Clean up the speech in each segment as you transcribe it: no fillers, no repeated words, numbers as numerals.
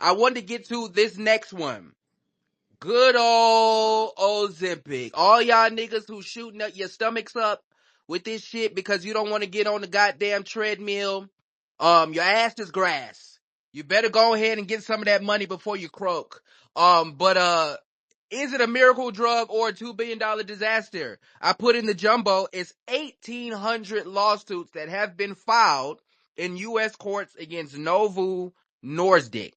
I wanted to get to this next one. Good old Ozempic. All y'all niggas who shooting up your stomachs up with this shit because you don't want to get on the goddamn treadmill. Your ass is grass. You better go ahead and get some of that money before you croak. But is it a miracle drug or a $2 billion disaster? I put in the jumbo. It's 1,800 lawsuits that have been filed in U.S. courts against Novo Nordisk.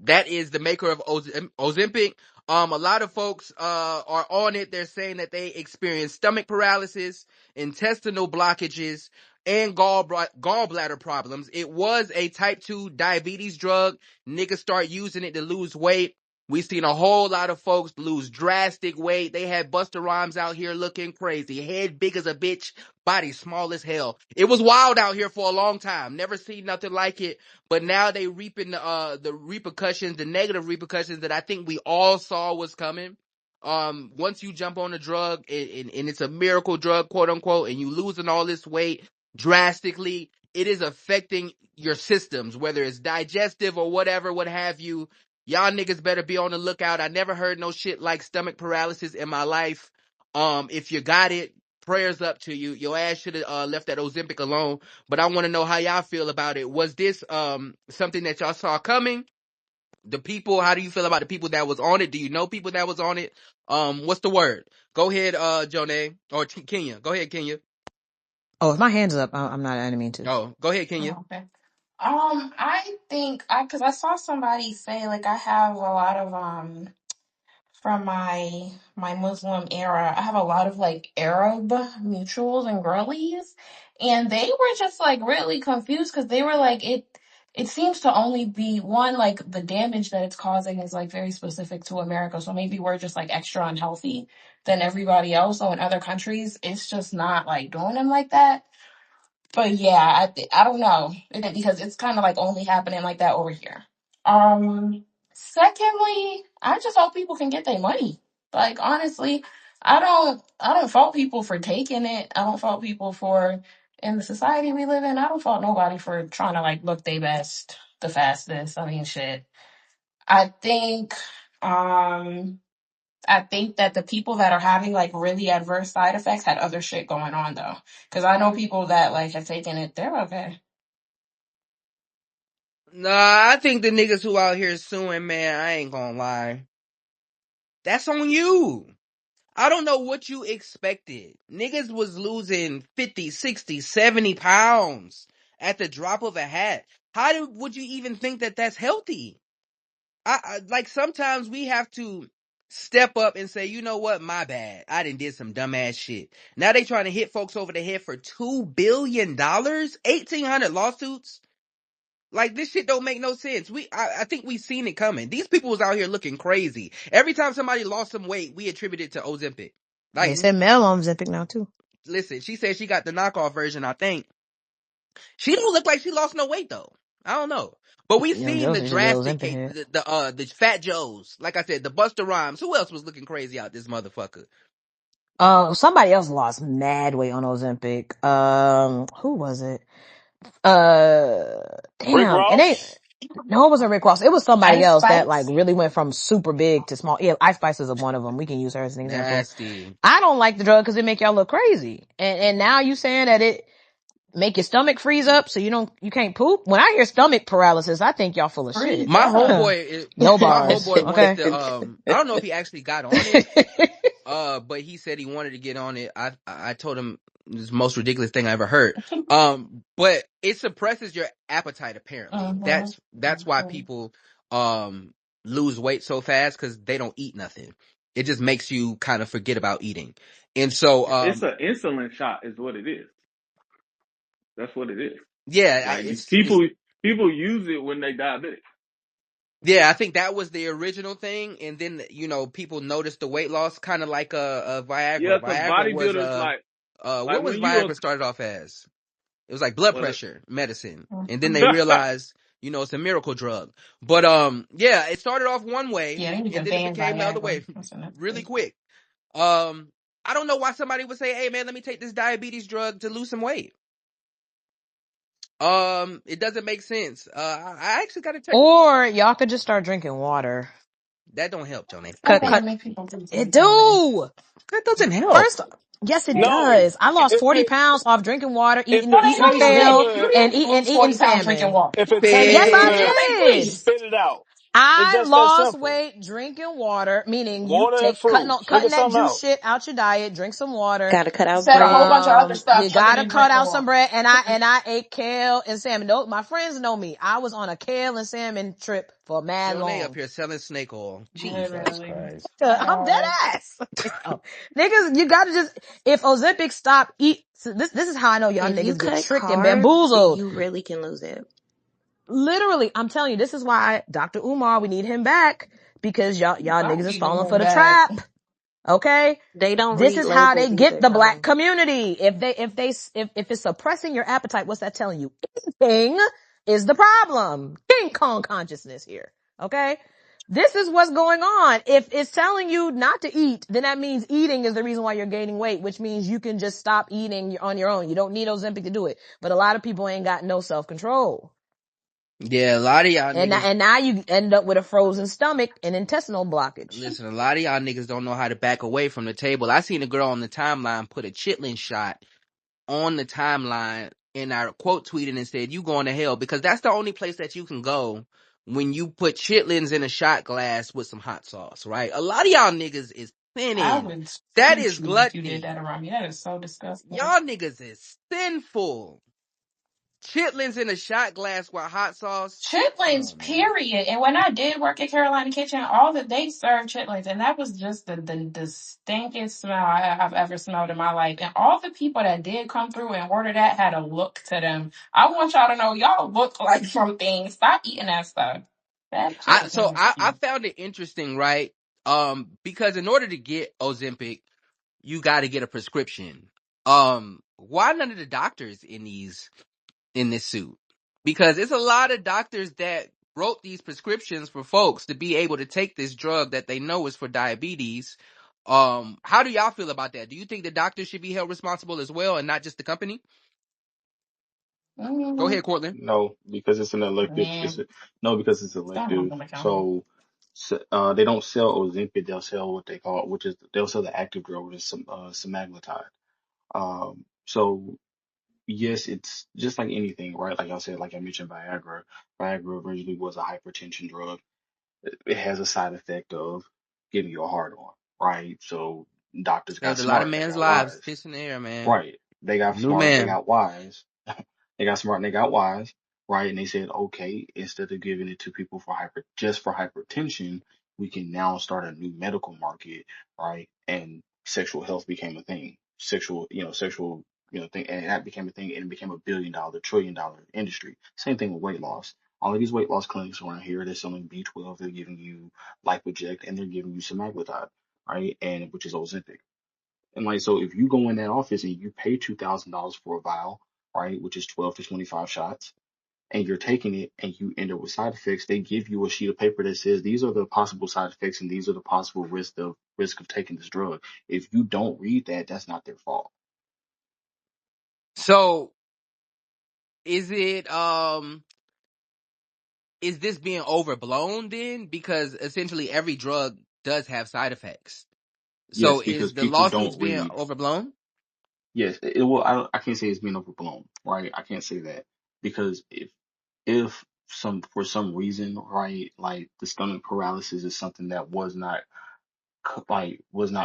That is the maker of Ozempic. A lot of folks are on it. They're saying that they experience stomach paralysis, intestinal blockages, and gallbladder problems. It was a type 2 diabetes drug. Niggas start using it to lose weight. We've seen a whole lot of folks lose drastic weight. They had Busta Rhymes out here looking crazy. Head big as a bitch, body small as hell. It was wild out here for a long time. Never seen nothing like it. But now they reaping the repercussions, the negative repercussions that I think we all saw was coming. Once you jump on a drug and it's a miracle drug, quote unquote, and you losing all this weight drastically, it is affecting your systems, whether it's digestive or whatever, what have you. Y'all niggas better be on the lookout. I never heard no shit like stomach paralysis in my life. If you got it, prayers up to you. Your ass should have left that Ozempic alone. But I want to know how y'all feel about it. Was this something that y'all saw coming? The people, how do you feel about the people that was on it? Do you know people that was on it? What's the word? Go ahead, Jonay, or Kenya. Go ahead, Kenya. Oh, if my hand's up, I didn't mean to. Oh, go ahead, Kenya. Oh, okay. I think because I saw somebody say like I have a lot of from my Muslim era, I have a lot of like Arab mutuals and girlies, and they were just like really confused because they were like it seems to only be one, like the damage that it's causing is like very specific to America, so maybe we're just like extra unhealthy than everybody else. So in other countries, it's just not like doing them like that. But yeah, I don't know because it's kind of like only happening like that over here. Secondly, I just hope people can get their money. Like honestly, I don't fault people for taking it. I don't fault people for in the society we live in. I don't fault nobody for trying to like look their best the fastest. I mean, shit. I think um I think that the people that are having like really adverse side effects had other shit going on though. Cause I know people that like have taken it, they're okay. Nah, I think the niggas who out here suing, man, I ain't gonna lie. That's on you. I don't know what you expected. Niggas was losing 50, 60, 70 pounds at the drop of a hat. Would you even think that that's healthy? Like sometimes we have to step up and say, you know what, my bad. I did some dumbass shit. Now they trying to hit folks over the head for $2 billion? 1,800 lawsuits? Like this shit don't make no sense. I think we seen it coming. These people was out here looking crazy. Every time somebody lost some weight, we attribute it to Ozempic. Like, They said Mel on Ozempic now too. listen, she said she got the knockoff version, I think. She don't look like she lost no weight though. I don't know. But we Young seen the Joseph should be drastic Ozempic case, head. the Fat Joes. Like I said, the Busta Rhymes. Who else was looking crazy out this motherfucker? Somebody else lost mad weight on Ozempic. Who was it? Rick Damn. Ross. No, it wasn't Rick Ross. It was somebody Ice else that like Spice. really went from super big to small. Yeah, Ice Spice is one of them. We can use her as an example. Nasty. I don't like the drug because it make y'all look crazy. And now you saying that it make your stomach freeze up so you can't poop? When I hear stomach paralysis, I think y'all full of shit. Freeze My up. homeboy, No my bars. homeboy wanted Okay. to, I don't know if he actually got on it. But he said he wanted to get on it. I told him this is the most ridiculous thing I ever heard. But it suppresses your appetite apparently. That's why Mhm. people lose weight so fast because they don't eat nothing. It just makes you kind of forget about eating. And so It's an insulin shot, is what it is. That's what it is. yeah, Like people use it when they diabetic. yeah, I think that was the original thing, and then people noticed the weight loss, kind of like a Viagra. Yeah, cause Viagra was bodybuilders like what was when you Viagra started off as? It was like blood well, pressure medicine. And then they Mhm. realized, it's a miracle drug. But yeah, it started off one way Yeah, they need to and then it ban became the other way Viagra. That's enough. really quick. I don't know why somebody would say, "Hey man, let me take this diabetes drug to lose some weight." It doesn't make sense. I actually got to check. Or y'all could just start drinking water. That don't help, Johnny. I Cut, think it cut. make people do It things anyway. do. That doesn't help. First, yes, it No, does. I lost if 40 it pounds off drinking water, if No, it they, no, eating you tastes didn't. kale, You good, and didn't lose eating 40 pounds drinking salmon. water. if it tastes Yes, Man, Like, I good, did. please. spit it out. It's I just that lost simple. weight drinking water, meaning you Water and take fruit. Figure cutting that something juice out. shit out your diet, drink some water. Gotta cut out Said a whole bunch of bread. other stuff You other gotta than cut drinking out some water. bread, and I ate kale and salmon. No, my friends know me. I was on a kale and salmon trip for mad Johnny up long. here selling snake oil. Jesus Literally. Christ. I'm dead ass. So, niggas, you gotta just, if Ozempic stop so this is how I know y'all If you niggas get cut tricked and carbs, bamboozled. you really can lose it. Literally, I'm telling you, this is why Dr. Umar, we need him back, because y'all I don't niggas is need no falling more for the bag. trap. Okay? They don't This read is how labels they get either, the black though. community. If it's suppressing your appetite, what's that telling you? Eating is the problem. King Kong consciousness here. Okay? This is what's going on. If it's telling you not to eat, then that means eating is the reason why you're gaining weight, which means you can just stop eating on your own. You don't need Ozempic to do it. But a lot of people ain't got no self-control. Yeah, a lot of y'all niggas. And now you end up with a frozen stomach and intestinal blockage. Listen, a lot of y'all niggas don't know how to back away from the table. I seen a girl on the timeline put a chitlin shot on the timeline, and I quote tweeted and said, "You going to hell," because that's the only place that you can go when you put chitlins in a shot glass with some hot sauce, right? A lot of y'all niggas is I sinning. would That shoot is you if you did that gluttony. around me. That is so disgusting. Y'all niggas is sinful. Chitlins in a shot glass with hot sauce. Come Chitlins, on, man. period. And when I did work at Carolina Kitchen, all that they served chitlins, and that was just the stinkiest smell I've ever smelled in my life. And all the people that did come through and order that had a look to them. I want y'all to know y'all look like something. Stop eating that stuff. That chitlins. I found it interesting, right? Because in order to get Ozempic, you got to get a prescription. Why none of the doctors in this suit? Because it's a lot of doctors that wrote these prescriptions for folks to be able to take this drug that they know is for diabetes. How do y'all feel about that? Do you think the doctors should be held responsible as well, and not just the company? Go ahead, Cortland. No, because it's an elective. Man, No, because it's don't hold elective. them accountable. They don't sell Ozempic. They'll sell what they call, they'll sell the active drug, which is some semaglutide. So yes, it's just like anything, right? Like I said, like I mentioned, Viagra. Viagra originally was a hypertension drug. It has a side effect of giving you a hard on, right? So doctors got Saved a lot of smart. They men's got lives. wise. Fish in the air, man. Right. They got New smart, they man. got wise. They got smart and they got wise, right? And they said, okay, instead of giving it to people just for hypertension, we can now start a new medical market, right? And sexual health became a thing. Sexual, thing, and that became a thing, and it became $1 billion, $1 trillion industry. Same thing with weight loss. All of these weight loss clinics around here, they're selling B12, they're giving you Lipoject, and they're giving you semaglutide, right? And which is Ozempic. And like, so if you go in that office and you pay $2,000 for a vial, right, which is 12 to 25 shots, and you're taking it and you end up with side effects, they give you a sheet of paper that says these are the possible side effects and these are the possible risk of taking this drug. If you don't read that, that's not their fault. So is this being overblown then? Because essentially every drug does have side effects. So Yes, is because the people lawsuits don't being read. overblown? Yes, well, I can't say it's being overblown, right? I can't say that because if for some reason, right, like the stomach paralysis is something that was not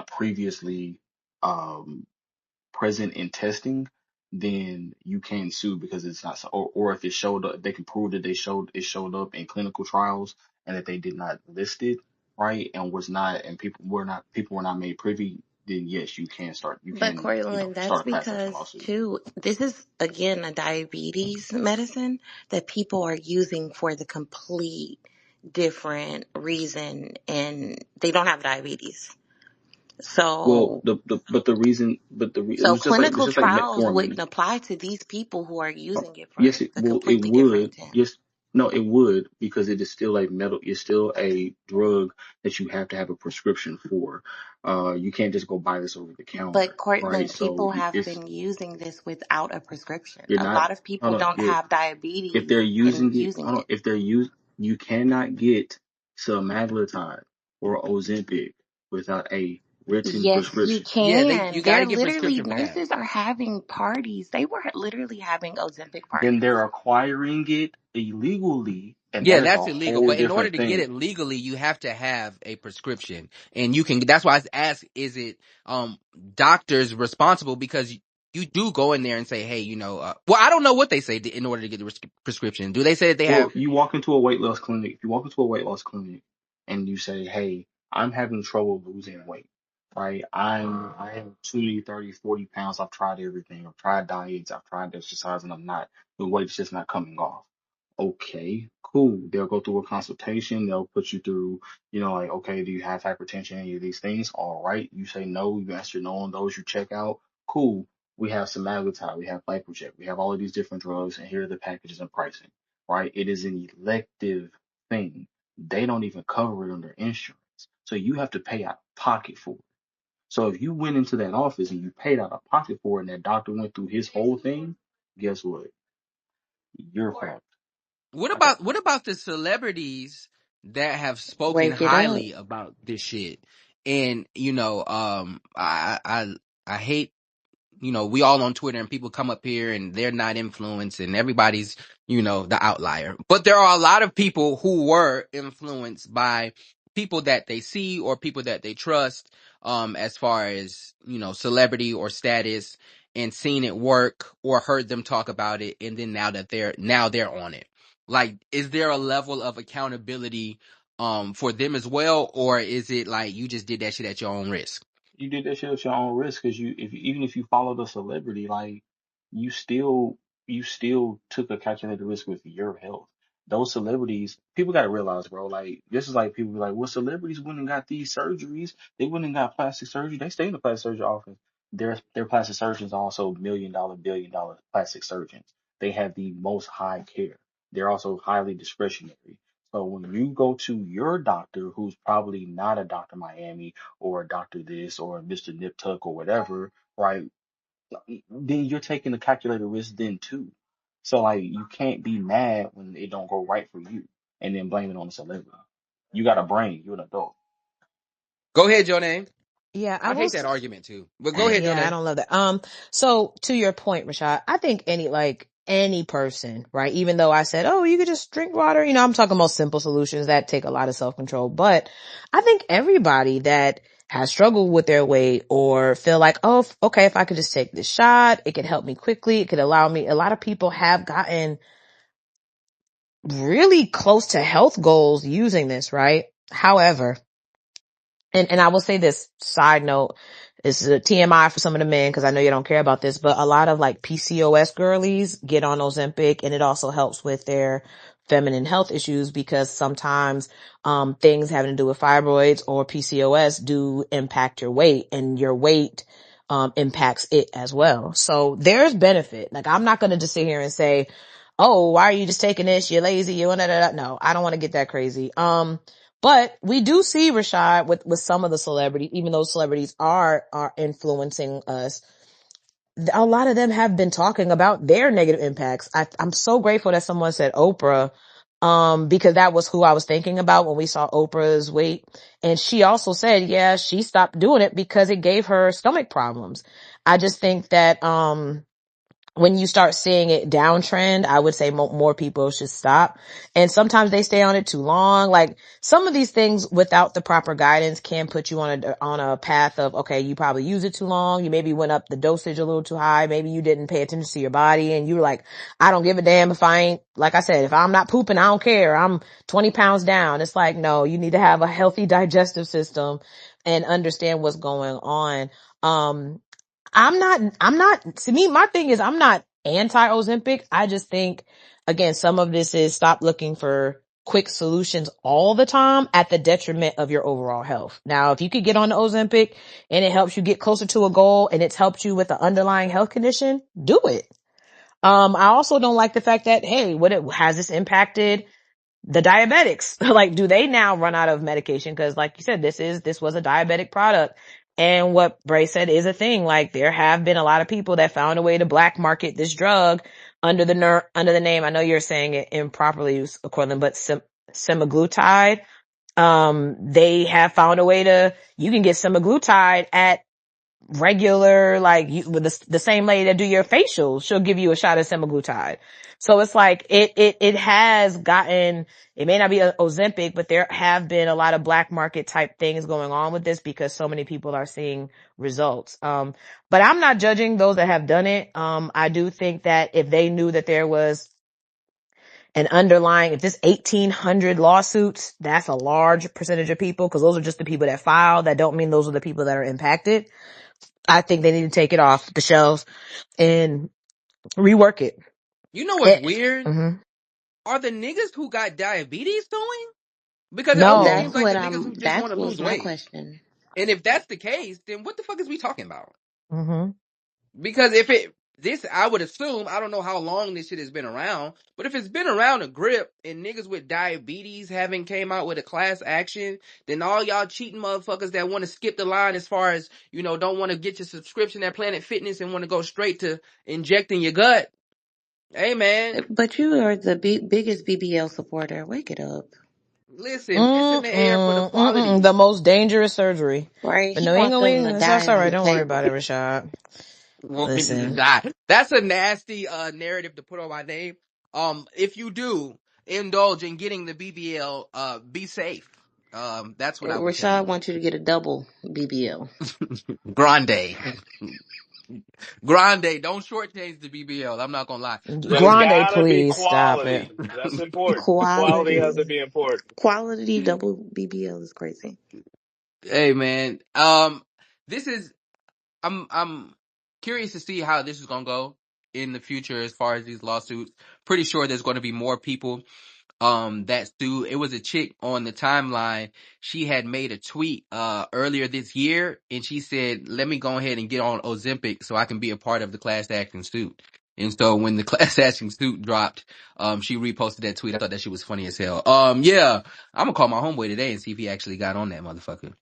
previously um present in testing, then you can sue because it's not or if it showed up, they can prove that it showed up in clinical trials and that they did not list it, right, and was not, and people were not made privy, then yes, you But can, Cortland, that's start a class action because, lawsuit. too, this is, again, a diabetes medicine that people are using for the complete different reason, and they don't have diabetes. Well, So, it was clinical just like trials metformin. wouldn't apply to these people who are using it for Yes, a it completely different would. intent. Yes, No, it would because it is still a metal. It's still a drug that you have to have a prescription for. You can't just go buy this over the But counter, court, right? but So people have it's been using this without a prescription. you're A not. lot of people Hold on. don't have If diabetes they're and using it, using hold on. it. If they're you cannot get semaglutide or Ozempic without a written Yes, you prescription. Yeah, can. you got to They're get literally, prescription for that. nurses are having parties. They were literally having Ozempic Then parties. they're acquiring it illegally, and Yeah, that is a that's illegal. whole But in order different to get thing. it legally, you have to have a prescription, and you can. That's why I asked: is it doctors responsible? Because you do go in there and say, hey, well, I don't know what they say in order to get the prescription. Do they say that they Well, have? you walk into a weight loss clinic. If you walk into a weight loss clinic and you say, "Hey, I'm having trouble losing weight," right? I am 20, 30, 40 pounds. I've tried everything. I've tried diets. I've tried exercise, and the weight's just not coming off. Okay, cool. They'll go through a consultation. They'll put you through, like, okay, do you have hypertension? Any of these things? All right. You say no. You answer no on those. You check out. Cool. We have semaglutide. We have lipojet. We have all of these different drugs, and here are the packages and pricing, right? It is an elective thing. They don't even cover it under insurance. So you have to pay out of pocket for it. So if you went into that office and you paid out of pocket for it and that doctor went through his whole thing, guess what? You're fucked. I got What about the celebrities that have spoken Wake it up. highly about this shit? And I hate, we all on Twitter and people come up here and they're not influenced and everybody's, the outlier. But there are a lot of people who were influenced by people that they see or people that they trust, as far as, celebrity or status, and seen it work or heard them talk about it. And then now they're on it. Like, is there a level of accountability, for them as well? Or is it like you just did that shit at your own risk? You did that shit at your own risk because even if you followed a celebrity, like you still you still took a calculated risk with your health. Those celebrities, people gotta realize, bro, like this is like people be like, well, celebrities went and got these surgeries, they went and got plastic surgery, they stay in the plastic surgery office. Their plastic surgeons are also $1 million, $1 billion plastic surgeons. They have the most high care. They're also highly discretionary. So when you go to your doctor, who's probably not a Dr. Miami or Dr. This or Mr. Nip Tuck or whatever, right? Then you're taking a calculated risk then too. So like you can't be mad when it don't go right for you and then blame it on the celebrity. You got a brain, you're an adult. Go ahead, your name. Yeah, I I will. hate that argument too. But go ahead, Yeah, I Jonay. don't love that. So to your point, Rashad, I think any person, right? Even though I said, oh, you could just drink water, I'm talking about simple solutions that take a lot of self-control. But I think everybody that has struggled with their weight or feel like, oh, okay, if I could just take this shot, it could help me quickly. It could allow me. A lot of people have gotten really close to health goals using this, right? However, and I will say this side note, this is a TMI for some of the men because I know you don't care about this, but a lot of like PCOS girlies get on Ozempic and it also helps with their feminine health issues because sometimes things having to do with fibroids or PCOS do impact your weight and your weight impacts it as well. So there's benefit. Like I'm not going to just sit here and say, oh, why are you just taking this? You're lazy. You want to, no, I don't want to get that crazy. But we do see Rashad with some of the celebrities, even though celebrities are influencing us. A lot of them have been talking about their negative impacts. I'm so grateful that someone said Oprah, because that was who I was thinking about when we saw Oprah's weight. And she also said, yeah, she stopped doing it because it gave her stomach problems. I just think that, when you start seeing it downtrend, I would say more people should stop. And sometimes they stay on it too long. Like some of these things without the proper guidance can put you on a path of, okay, you probably use it too long. You maybe went up the dosage a little too high. Maybe you didn't pay attention to your body and you were like, I don't give a damn if I ain't, like I said, if I'm not pooping, I don't care. I'm 20 pounds down. It's like, no, you need to have a healthy digestive system and understand what's going on. To me, my thing is I'm not anti Ozempic. I just think, again, some of this is stop looking for quick solutions all the time at the detriment of your overall health. Now, if you could get on the Ozempic and it helps you get closer to a goal and it's helped you with the underlying health condition, do it. I also don't like the fact that, hey, has this impacted the diabetics? Like, do they now run out of medication? Cause like you said, this was a diabetic product. And what Bray said is a thing. Like, there have been a lot of people that found a way to black market this drug under the name, I know you're saying it improperly, Cortland, but semaglutide. They have found a way you can get semaglutide at regular, like, with the same lady that do your facial, she'll give you a shot of semaglutide. So it's like, it has gotten, it may not be a Ozempic, but there have been a lot of black market type things going on with this because so many people are seeing results. But I'm not judging those that have done it. I do think that if they knew that there was an underlying, if this 1,800 lawsuits, that's a large percentage of people, because those are just the people that filed. That don't mean those are the people that are impacted. I think they need to take it off the shelves and rework it. You know what's weird? Mm-hmm. Are the niggas who got diabetes suing? Because it only No. seems like the niggas who just want That to was lose my weight. question. And if that's the case, then what the fuck is we talking about? Mm-hmm. Because I would assume, I don't know how long this shit has been around, but if it's been around a grip and niggas with diabetes haven't came out with a class action, then all y'all cheating motherfuckers that want to skip the line as far as, don't want to get your subscription at Planet Fitness and want to go straight to injecting your gut. Hey man, But you are the biggest BBL supporter. Wake it up. listen, piss in the air for the The quality. most dangerous surgery. Right? But He no, wants them to that's die all on right. the Don't worry table. about it, Rashad. Want me to Listen. die. That's a nasty narrative to put on my name. If you do indulge in getting the BBL, be safe. That's what I would tell Rashad you. wants you to get a double BBL. Grande. Grande, don't shortchange the BBL. I'm not gonna lie. But it's Listen. Grande, gotta be please stop it. quality. That's important. Quality has to Quality. be important. Quality double BBL is crazy. Hey man. This is I'm curious to see how this is gonna go in the future as far as these lawsuits. Pretty sure there's gonna be more people that sue. It was a chick on the timeline. She had made a tweet earlier this year, and she said, let me go ahead and get on Ozempic so I can be a part of the class action suit. And so when the class action suit dropped, she reposted that tweet. I thought that shit was funny as hell. Yeah, I'm gonna call my homeboy today and see if he actually got on that motherfucker.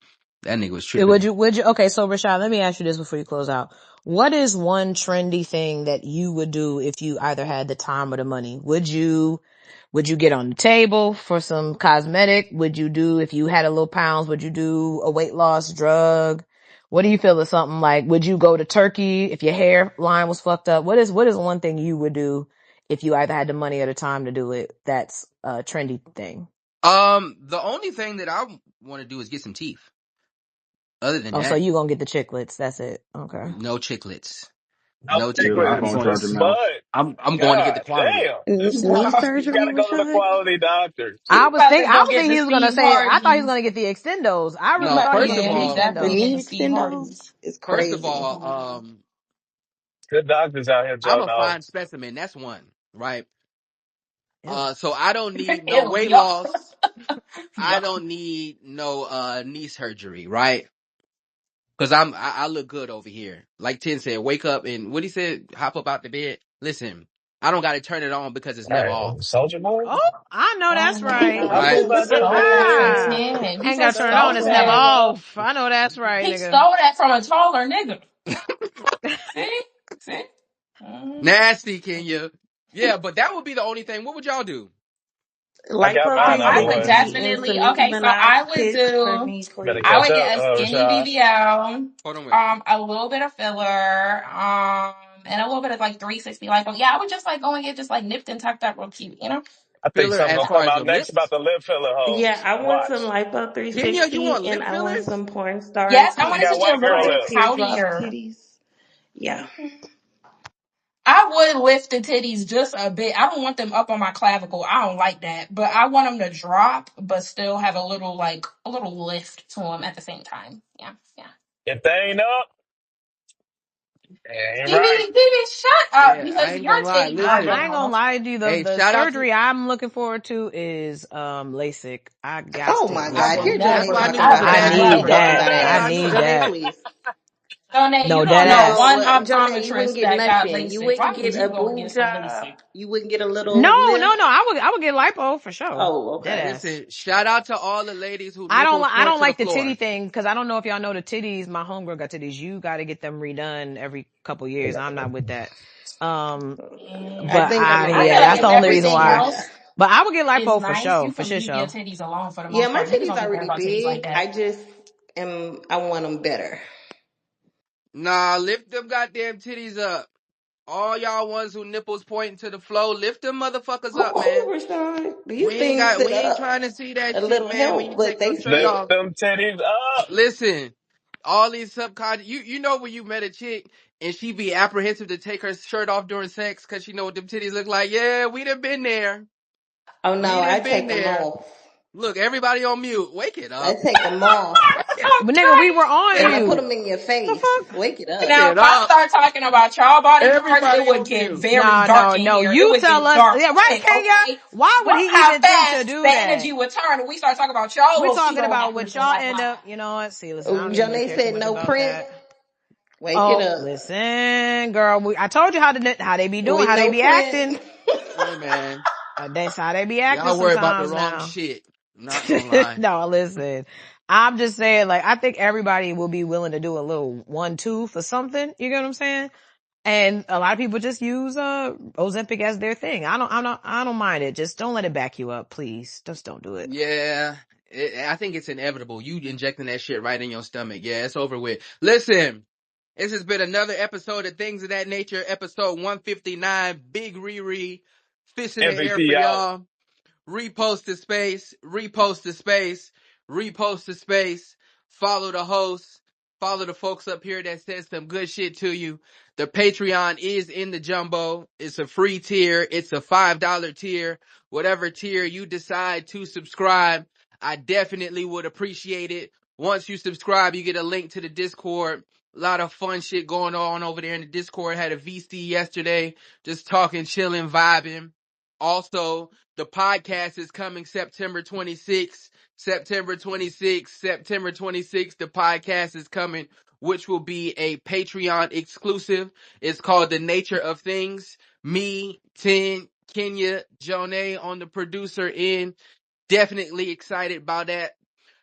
That nigga was tripping. Okay, so Rashad, let me ask you this before you close out. What is one trendy thing that you would do if you either had the time or the money? Would you get on the table for some cosmetic? Would you do, if you had a little pounds, would you do a weight loss drug? What do you feel is something like, would you go to Turkey if your hairline was fucked up? What is one thing you would do if you either had the money or the time to do it? That's a trendy thing. The only thing that I want to do is get some teeth. Other than So that, you gonna get the chiclets. That's it. Okay. no chiclets. No No Get an chiclets. chicklets, I'm iPhone going. charger mouth. spud. I'm going to get the God quality. damn. Knee You surgery, gotta go to the Rashad? quality doctor. I He was about to go get thinking the he was gonna Steve say it. I thought he was Hardys. gonna get the extendos. I really No, thought he was first gonna of get He's the all, The definitely extendos. getting knee Steve extendos Hardys. is first of crazy. all, Good doctors out here, I'm Joe a Knows. fine specimen. That's one, right? Ew. So I don't need no Ew, weight y'all. loss. I Y'all. don't need no knee surgery, right? Because I look good over here. Like Tin said, wake up and what he said, hop up out the bed. Listen, I don't got to turn it on because it's never off, Hey, Soldier Boy? Oh, I know that's right. I right? feel He about that stole nigga that in from here. Tim. He Ain't just got turned on. stole It's never Soldier that. Boy. off. I know that's right, He nigga. stole that from a taller nigga. See? See? Mm. Nasty, Kenya. Yeah, but that would be the only thing. What would y'all do? I got mine out I the would way. lipo360 and definitely, some Nicki okay, so I Minaj would pics for do, knee Better I catch would sleeves. up, get a skinny Rashad. BBL, Hold on, wait. a little bit of filler, and a little bit of like 360 lipo. Yeah, I would just like go and get just like nipped and tucked up real cute, you know? I think Filler something as gonna far come as out your next about lips? the lip filler Yeah, hoes. I want some Watch. lipo Kenya, you want 360 and lip I want fillers? some porn star Yes, I I wanted to got do a white titties, little girl bit like lips. teardrop poutier. titties. Yeah. I would lift the titties just a bit. I don't want them up on my clavicle. I don't like that. But I want them to drop, but still have a little, like, a little lift to them at the same time. Yeah, yeah. If they ain't up, they ain't right. Stevie, shut up Yeah, I because ain't your gonna lie. titties are big I Listen, ain't gonna enough. lie to you. hey, The shout out to surgery I'm looking forward to is LASIK. I got Oh to my get I God, will here that. Joe that's Day what I never, need talking to I about do. will I that. That's I what I know need need to Joe do. Day never. that. about I that. need Joe Day, that. please. Jonay, No, you dead don't know ass. one No, Jonah, you wouldn't optometrist get that got nothing. You LASIK. Why wouldn't would get you a go boob against some job. LASIK? You wouldn't get a No, little lift. I would get lipo for sure. Oh, Dead okay. ass. Listen, shout out to all the ladies who I nipples point don't to the like the titty floor. thing because I don't know if y'all know the titties. My homegirl got titties. You got to get them redone every couple years. I'm not with that. I But think I'm gonna I get feel yeah, like that's if the a only reason everything why. procedure. else But I would get is lipo nice, you for can leave your sure. titties alone for the Yeah, most my part. Niggas titties don't be caring already about titties like big. that. I want them better. Nah, lift them goddamn titties up. All y'all ones who nipples pointing to the floor, lift them motherfuckers up, man. Rashawn, these We things sit ain't up trying to see that a shit, little man. When help, you but take they your shirt Lift off. still. them teddies up. Listen, all these subconscious, you know when you met a chick and she be apprehensive to take her shirt off during sex because she know what them titties look like. Yeah, we done been there. Oh no, We I done been take them there. off. Look, everybody on mute. Wake it I up. take them off, Wake it, But nigga, we were on and I put mute. them in your The face. fuck? Wake it wake up. Now, it if I up. start talking about y'all body parts, it Everybody would on get mute. very dark in No. here. It You would tell get us. dark Yeah, right, quick, Kenya. okay? Why would Watch he how even think to fast do the that? energy would turn when we start talking about y'all We're little talking pseudo about what rappers and y'all end whatnot. up. You know what? See, listen, I Oh, don't even really Johnny care too said much no about print. that. Wake it Oh, up listen, girl. I told you how they be doing, with how they no be print. acting. Hey, man. That's how they be acting Y'all worry about the sometimes wrong now. shit. I'm not gonna lie. No, listen. I'm just saying, like, I think everybody will be willing to do a little 1-2 for something. You get what I'm saying? And a lot of people just use, Ozempic as their thing. I don't mind it. Just don't let it back you up, please. Just don't do it. Yeah, I think it's inevitable. You injecting that shit right in your stomach. Yeah, it's over with. Listen, this has been another episode of Things of That Nature, episode 159. Big Riri, fist in the air for MVP out. y'all. Repost the space, repost the space, repost the space, follow the host, follow the folks up here that says some good shit to you. The Patreon is in the jumbo. It's a free tier. It's a $5 tier. Whatever tier you decide to subscribe, I definitely would appreciate it. Once you subscribe, you get a link to the Discord. A lot of fun shit going on over there in the Discord. Had a VC yesterday, just talking, chilling, vibing. Also, the podcast is coming September 26th. September 26th, the podcast is coming, which will be a Patreon exclusive. It's called The Nature of Things. Me, Tin, Kenya, Jonay on the producer end. Definitely excited about that.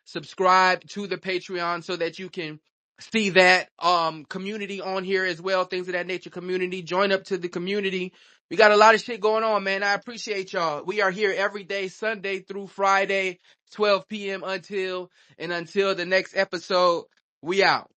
Subscribe to the Patreon so that you can see that community on here as well. Things of that nature community. Join up to the community. We got a lot of shit going on, man. I appreciate y'all. We are here every day, Sunday through Friday, 12 p.m. until the next episode. We out.